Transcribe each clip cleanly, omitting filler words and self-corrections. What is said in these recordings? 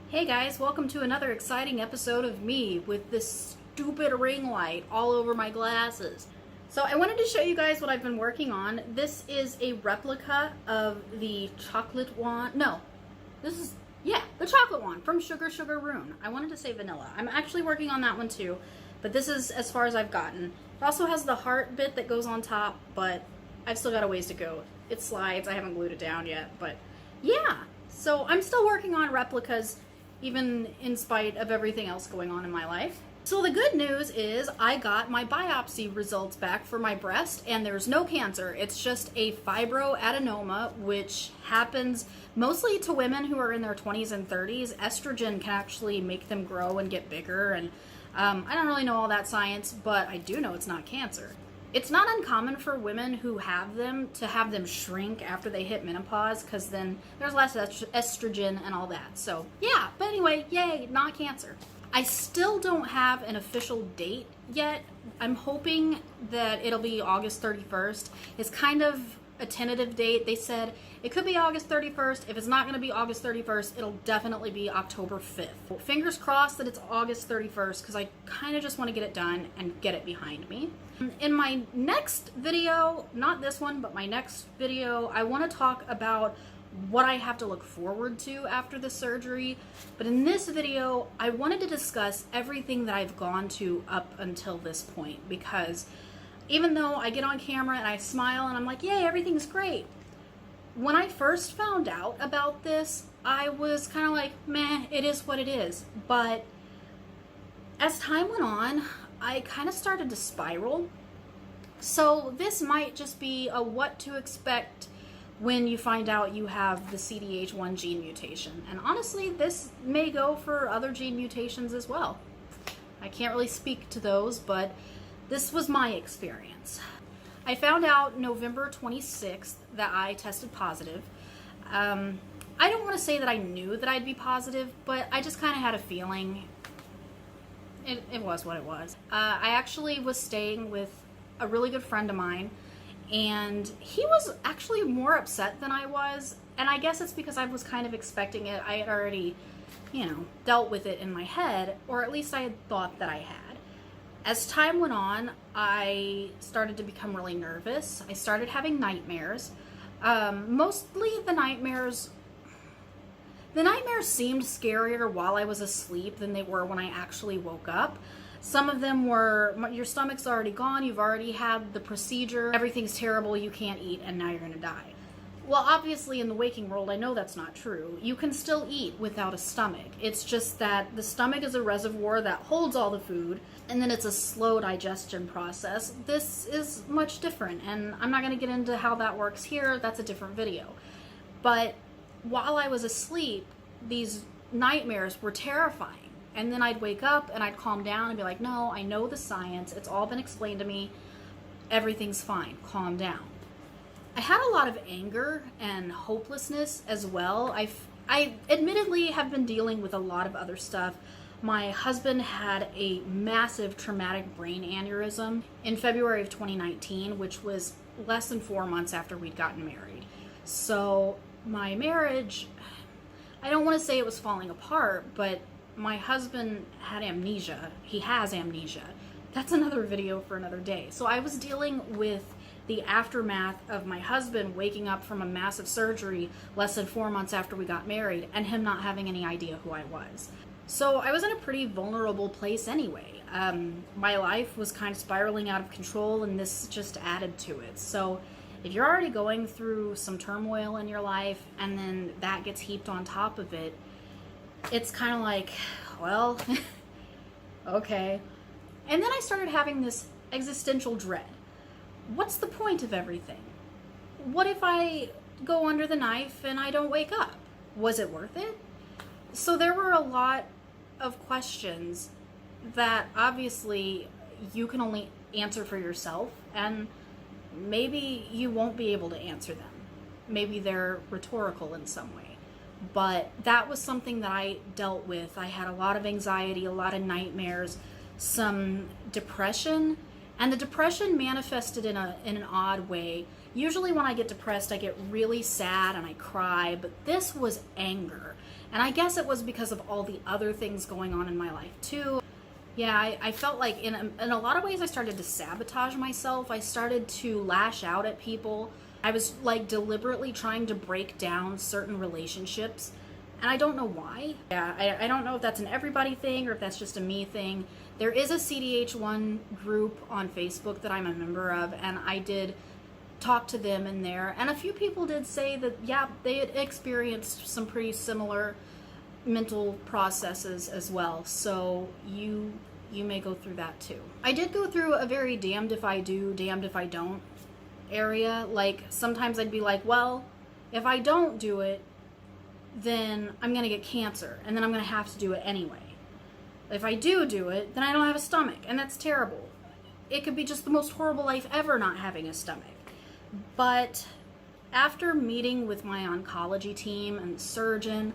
Hey guys, welcome to another exciting episode of me with this stupid ring light all over my glasses. So I wanted to show you guys what I've been working on. This is a replica of the chocolate wand. No, the chocolate wand from Sugar Rune. I wanted to say vanilla. I'm actually working on that one too, but this is as far as I've gotten. It also has the heart bit that goes on top, but I've still got a ways to go. It slides. I haven't glued it down yet, but yeah. So I'm still working on replicas, even in spite of everything else going on in my life. So the good news is I got my biopsy results back for my breast, and there's no cancer. It's just a fibroadenoma, which happens mostly to women who are in their 20s and 30s. Estrogen can actually make them grow and get bigger, and I don't really know all that science, but I do know it's not cancer. It's not uncommon for women who have them to have them shrink after they hit menopause, because then there's less estrogen and all that. So yeah, but anyway, yay, not cancer. I still don't have an official date yet. I'm hoping that it'll be August 31st. It's kind of a tentative date. They said it could be August 31st. If it's not going to be August 31st, it'll definitely be October 5th. Fingers crossed that it's August 31st, because I kind of just want to get it done and get it behind me. In my next video, not this one, but my next video, I want to talk about what I have to look forward to after the surgery. But in this video, I wanted to discuss everything that I've gone to up until this point, because even though I get on camera and I smile and I'm like, yay, everything's great. When I first found out about this, I was kind of like, meh, it is what it is. But as time went on, I kind of started to spiral. So this might just be a what to expect when you find out you have the CDH1 gene mutation. And honestly, this may go for other gene mutations as well. I can't really speak to those, but this was my experience. I found out November 26th that I tested positive. I don't want to say that I knew that I'd be positive, but I just kind of had a feeling. It was what it was. I actually was staying with a really good friend of mine, and he was actually more upset than I was, and I guess it's because I was kind of expecting it. I had already, dealt with it in my head, or at least I had thought that I had. As time went on, I started to become really nervous. I started having nightmares. Mostly the nightmares seemed scarier while I was asleep than they were when I actually woke up. Some of them were, your stomach's already gone, you've already had the procedure, everything's terrible, you can't eat, and now you're gonna die. Well, obviously in the waking world, I know that's not true. You can still eat without a stomach. It's just that the stomach is a reservoir that holds all the food, and then it's a slow digestion process. This is much different, and I'm not gonna get into how that works here, that's a different video. But while I was asleep, these nightmares were terrifying. And then I'd wake up and I'd calm down and be like, no, I know the science. It's all been explained to me. Everything's fine. Calm down. I had a lot of anger and hopelessness as well. I admittedly have been dealing with a lot of other stuff. My husband had a massive traumatic brain aneurysm in February of 2019, which was less than 4 months after we'd gotten married. So my marriage, I don't want to say it was falling apart, but my husband had amnesia. He has amnesia. That's another video for another day. So I was dealing with the aftermath of my husband waking up from a massive surgery less than 4 months after we got married, and him not having any idea who I was. So I was in a pretty vulnerable place anyway. My life was kind of spiraling out of control, and this just added to it. So if you're already going through some turmoil in your life, and then that gets heaped on top of it, it's kind of like, well, okay. And then I started having this existential dread. What's the point of everything? What if I go under the knife and I don't wake up? Was it worth it? So there were a lot of questions that obviously you can only answer for yourself, and maybe you won't be able to answer them. Maybe they're rhetorical in some way. But that was something that I dealt with. I had a lot of anxiety, a lot of nightmares, some depression, And the depression manifested in an odd way. Usually when I get depressed, I get really sad and I cry, but this was anger. And I guess it was because of all the other things going on in my life too. Yeah, I felt like in a lot of ways I started to sabotage myself. I started to lash out at people. I was like deliberately trying to break down certain relationships. And I don't know why. Yeah, I don't know if that's an everybody thing or if that's just a me thing. There is a CDH1 group on Facebook that I'm a member of, and I did talk to them in there. And a few people did say that, yeah, they had experienced some pretty similar mental processes as well. So you may go through that too. I did go through a very damned if I do, damned if I don't area. Like sometimes I'd be like, well, if I don't do it, then I'm going to get cancer, and then I'm going to have to do it anyway. If I do it, then I don't have a stomach, and that's terrible. It could be just the most horrible life ever not having a stomach. But after meeting with my oncology team and the surgeon,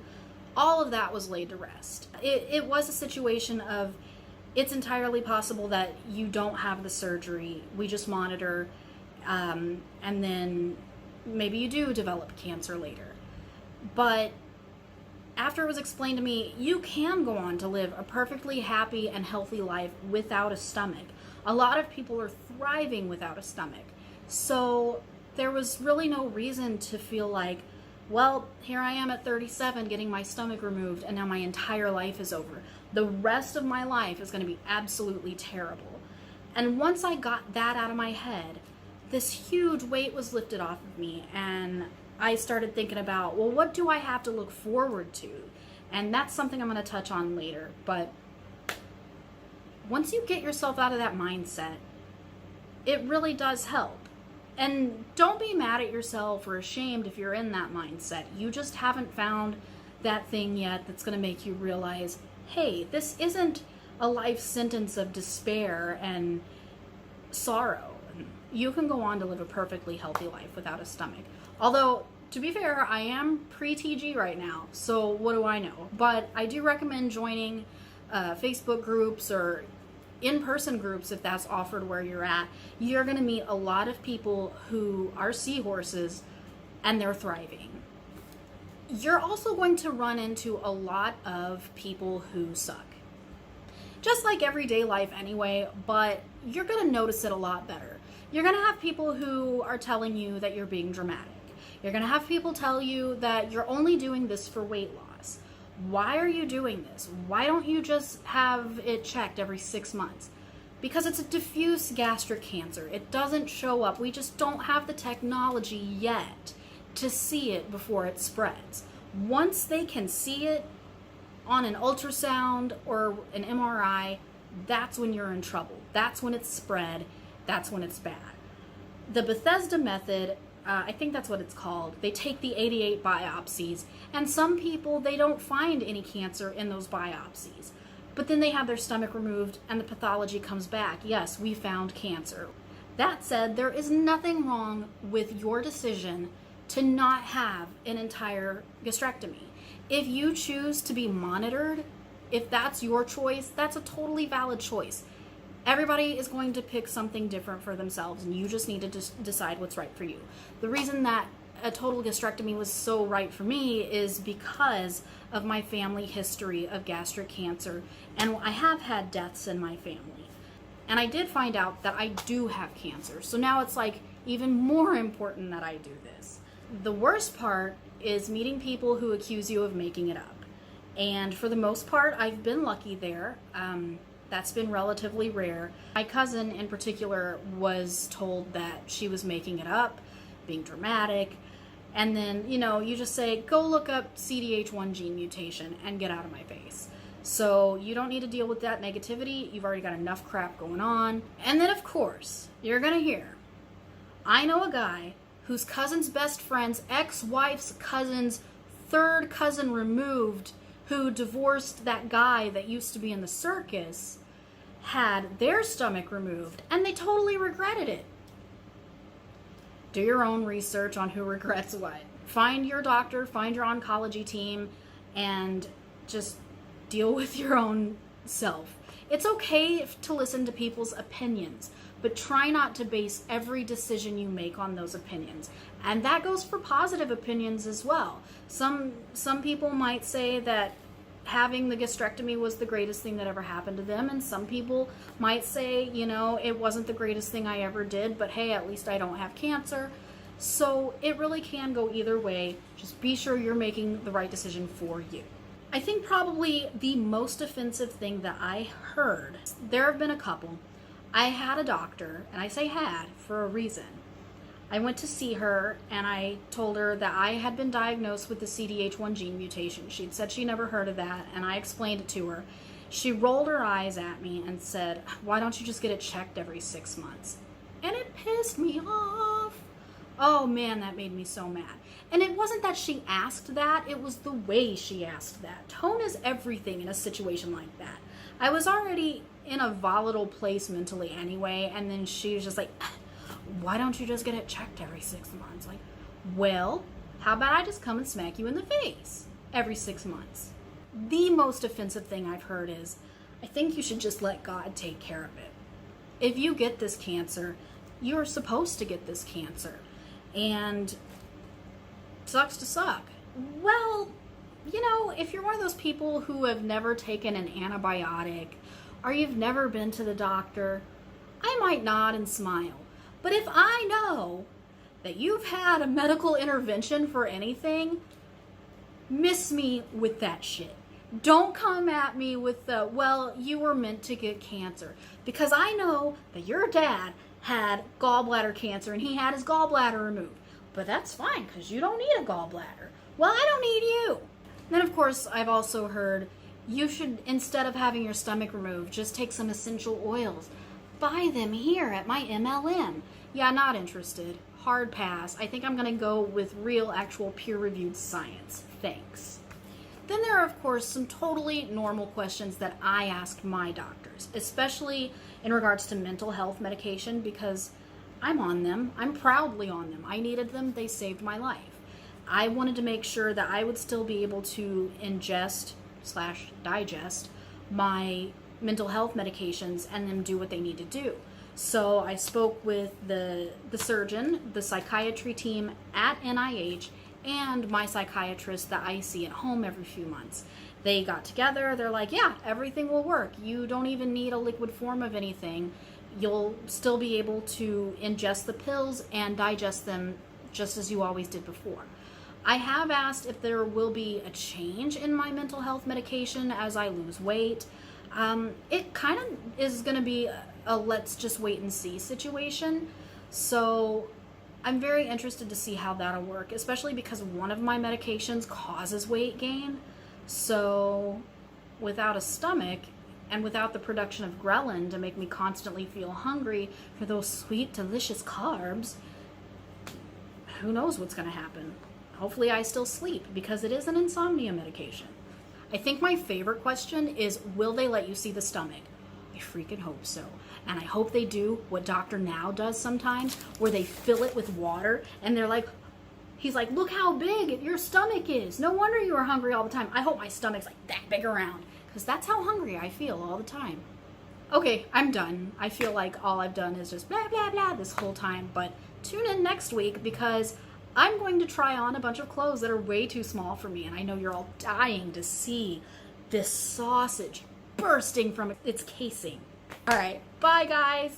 all of that was laid to rest. It was a situation of, it's entirely possible that you don't have the surgery. We just monitor, and then maybe you do develop cancer later. But after it was explained to me, you can go on to live a perfectly happy and healthy life without a stomach. A lot of people are thriving without a stomach. So there was really no reason to feel like, well, here I am at 37 getting my stomach removed and now my entire life is over. The rest of my life is going to be absolutely terrible. And once I got that out of my head, this huge weight was lifted off of me, and I started thinking about, well, what do I have to look forward to? And that's something I'm going to touch on later. But once you get yourself out of that mindset, it really does help. And don't be mad at yourself or ashamed if you're in that mindset. You just haven't found that thing yet that's going to make you realize, hey, this isn't a life sentence of despair and sorrow. You can go on to live a perfectly healthy life without a stomach. Although, to be fair, I am pre-TG right now, so what do I know? But I do recommend joining Facebook groups or in-person groups if that's offered where you're at. You're going to meet a lot of people who are seahorses and they're thriving. You're also going to run into a lot of people who suck. Just like everyday life anyway, but you're going to notice it a lot better. You're going to have people who are telling you that you're being dramatic. You're going to have people tell you that you're only doing this for weight loss. Why are you doing this? Why don't you just have it checked every 6 months? Because it's a diffuse gastric cancer. It doesn't show up. We just don't have the technology yet to see it before it spreads. Once they can see it on an ultrasound or an MRI, that's when you're in trouble. That's when it's spread. That's when it's bad. The Bethesda method, I think that's what it's called. They take the 88 biopsies, and some people, they don't find any cancer in those biopsies. But then they have their stomach removed and the pathology comes back. Yes, we found cancer. That said, there is nothing wrong with your decision to not have an entire gastrectomy. If you choose to be monitored, if that's your choice, that's a totally valid choice. Everybody is going to pick something different for themselves, and you just need to decide what's right for you. The reason that a total gastrectomy was so right for me is because of my family history of gastric cancer, and I have had deaths in my family. And I did find out that I do have cancer, so now it's like even more important that I do this. The worst part is meeting people who accuse you of making it up. And for the most part, I've been lucky there. That's been relatively rare. My cousin in particular was told that she was making it up, being dramatic, and then, you just say, go look up CDH1 gene mutation and get out of my face. So you don't need to deal with that negativity. You've already got enough crap going on. And then, of course, you're gonna hear, I know a guy whose cousin's best friend's ex-wife's cousin's third cousin removed, who divorced that guy that used to be in the circus, had their stomach removed, and they totally regretted it. Do your own research on who regrets what. Find your doctor, find your oncology team, and just deal with your own self. It's okay to listen to people's opinions, but try not to base every decision you make on those opinions. And that goes for positive opinions as well. Some people might say that having the gastrectomy was the greatest thing that ever happened to them, and some people might say, you know, it wasn't the greatest thing I ever did, but hey, at least I don't have cancer. So it really can go either way. Just be sure you're making the right decision for you. I think probably the most offensive thing that I heard, there have been a couple. I had a doctor, and I say had for a reason. I went to see her, and I told her that I had been diagnosed with the CDH1 gene mutation. She'd said she never heard of that, and I explained it to her. She rolled her eyes at me and said, "Why don't you just get it checked every 6 months?" And it pissed me off. Oh man, that made me so mad. And it wasn't that she asked that, it was the way she asked that. Tone is everything in a situation like that. I was already in a volatile place mentally anyway, and then she was just like, "Why don't you just get it checked every 6 months?" Like, well, how about I just come and smack you in the face every 6 months? The most offensive thing I've heard is, I think you should just let God take care of it. If you get this cancer, you're supposed to get this cancer. And sucks to suck. Well, you know, if you're one of those people who have never taken an antibiotic or you've never been to the doctor, I might nod and smile. But if I know that you've had a medical intervention for anything, miss me with that shit. Don't come at me with the, well, you were meant to get cancer. Because I know that your dad had gallbladder cancer and he had his gallbladder removed. But that's fine because you don't need a gallbladder. Well, I don't need you. Then, of course, I've also heard you should, instead of having your stomach removed, just take some essential oils. Buy them here at my MLM. Yeah, not interested. Hard pass. I think I'm going to go with real, actual, peer-reviewed science. Thanks. Then there are, of course, some totally normal questions that I ask my doctors, especially in regards to mental health medication, because I'm on them. I'm proudly on them. I needed them. They saved my life. I wanted to make sure that I would still be able to ingest/digest my mental health medications and then do what they need to do. So I spoke with the surgeon, the psychiatry team at NIH, and my psychiatrist that I see at home every few months. They got together. They're like, yeah, everything will work. You don't even need a liquid form of anything. You'll still be able to ingest the pills and digest them just as you always did before. I have asked if there will be a change in my mental health medication as I lose weight. It kind of is going to be a let's just wait and see situation. So I'm very interested to see how that'll work, especially because one of my medications causes weight gain. So without a stomach and without the production of ghrelin to make me constantly feel hungry for those sweet, delicious carbs, who knows what's going to happen. Hopefully I still sleep because it is an insomnia medication. I think my favorite question is, will they let you see the stomach? I freaking hope so. And I hope they do what Dr. Now does sometimes, where they fill it with water and they're like, he's like, look how big your stomach is. No wonder you are hungry all the time. I hope my stomach's like that big around, because that's how hungry I feel all the time. Okay, I'm done. I feel like all I've done is just blah, blah, blah this whole time, but tune in next week because I'm going to try on a bunch of clothes that are way too small for me, and I know you're all dying to see this sausage bursting from its casing. All right, bye guys.